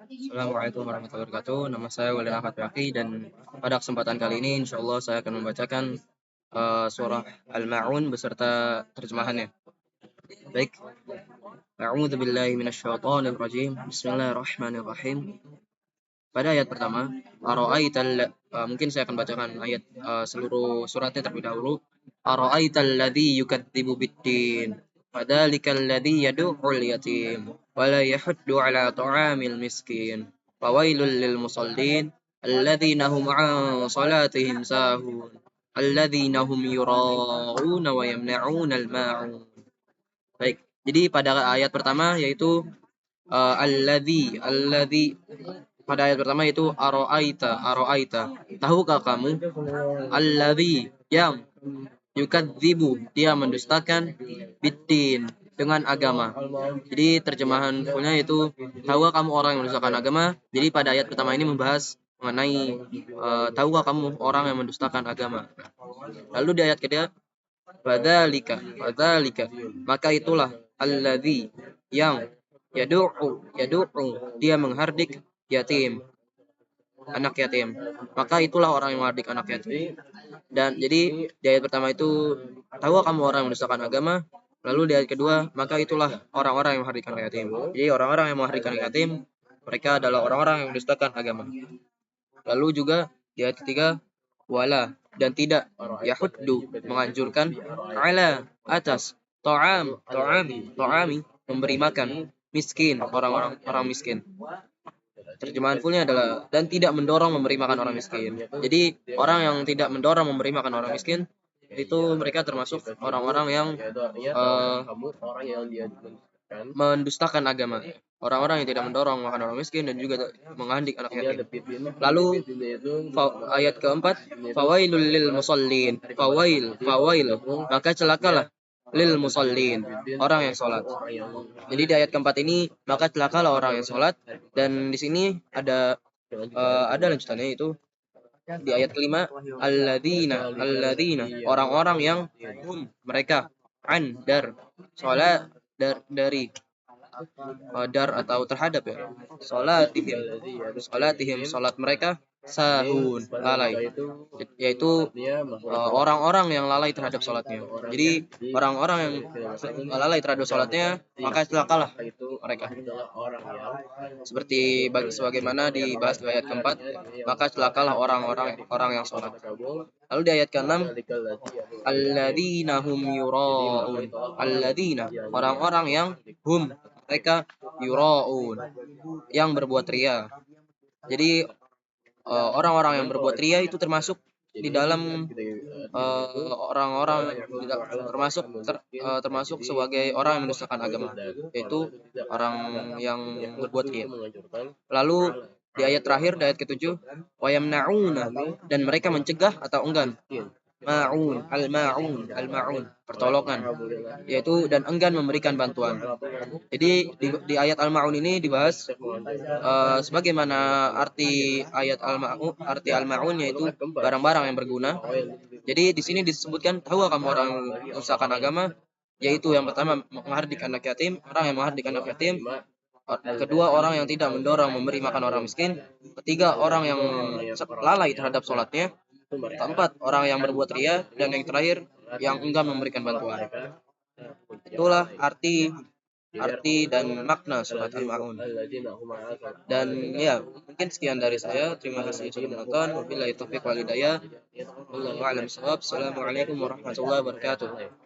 Assalamualaikum warahmatullahi wabarakatuh. Nama saya Walid Ahmad Yaqi dan pada kesempatan kali ini insya Allah saya akan membacakan surah Al-Ma'un beserta terjemahannya. Baik. A'udzu billahi minasyaitonir rajim. Bismillahirrahmanirrahim. Pada ayat pertama, mungkin saya akan bacakan ayat seluruh suratnya terlebih dahulu. Ara'aital ladzi yukadzibu biddin. Fadzalikal ladzi yad'ul yatim wa la yahuddu 'ala ta'amil miskin. Fawailul lil musallin alladzina hum 'an salatihim sahun. Alladzina hum yura'una wa yamna'unal ma'un. Baik. Jadi pada ayat pertama yaitu alladzi pada ayat pertama itu aro'aita. Tahukah kamu alladzi yang yukadzibu, dia mendustakan biddin, dengan agama. Jadi terjemahan fullnya itu tahukah kamu orang yang mendustakan agama. Jadi pada ayat pertama ini membahas mengenai tahukah kamu orang yang mendustakan agama. Lalu di ayat kedua fadzalika, maka itulah alladzi yang yad'u, dia menghardik yatim, anak yatim. Maka itulah orang yang menghardik anak yatim. Dan jadi di ayat pertama itu tahu kamu orang yang mendustakan agama. Lalu di ayat kedua maka itulah orang-orang yang menghardik anak yatim. Jadi orang-orang yang menghardik anak yatim mereka adalah orang-orang yang mendustakan agama. Lalu juga di ayat ketiga wala, dan tidak yahuddu, menganjurkan ala, atas ta'ami, memberi makan miskin, orang miskin. Terjemahan fullnya adalah dan tidak mendorong memberi makan orang miskin. Jadi orang yang tidak mendorong memberi makan orang miskin itu mereka termasuk orang-orang yang mendustakan agama. Orang-orang yang tidak mendorong makan orang miskin dan juga menghardik anak yatim. Lalu ayat keempat, fawailul lil musallin. Fawail, maka celakalah lil musallin, orang yang sholat. Jadi di ayat keempat ini maka celakalah orang yang sholat, dan di sini ada lanjutannya itu di ayat kelima alladzina, orang-orang yang mereka dari dar atau terhadap ya salatihim salat mereka sahun, lalai, yaitu orang-orang yang lalai terhadap salatnya. Jadi orang-orang yang lalai terhadap salatnya maka celakalah mereka. Seperti sebagaimana dibahas di ayat keempat, maka celakalah orang yang salat. Lalu di ayat ke-6 alladzina hum yura'un, alladzina, orang-orang yang mereka yura'un, yang berbuat ria. Jadi orang-orang yang berbuat ria itu termasuk di dalam orang-orang termasuk sebagai orang yang mendustakan agama, yaitu orang yang berbuat ria. Lalu di ayat terakhir, di ayat ke-7, wa yamna'una, dan mereka mencegah atau enggan al-ma'un, pertolongan, yaitu dan enggan memberikan bantuan. Jadi di ayat al-ma'un ini dibahas sebagaimana arti ayat al-ma'un yaitu barang-barang yang berguna. Jadi di sini disebutkan tahu kamu orang mendustakan agama, yaitu yang pertama menghardik anak yatim, orang yang menghardik anak yatim. Kedua, orang yang tidak mendorong memberi makan orang miskin. Ketiga, orang yang lalai terhadap sholatnya. Keempat, orang yang berbuat ria. Dan yang terakhir, yang enggan memberikan bantuan. Itulah arti dan makna surat Al-Ma'un. Dan ya, mungkin sekian dari saya. Terima kasih sudah menonton. Wabillahi taufiq wal hidayah. Wallahu a'lam bishawab. Assalamualaikum warahmatullahi wabarakatuh.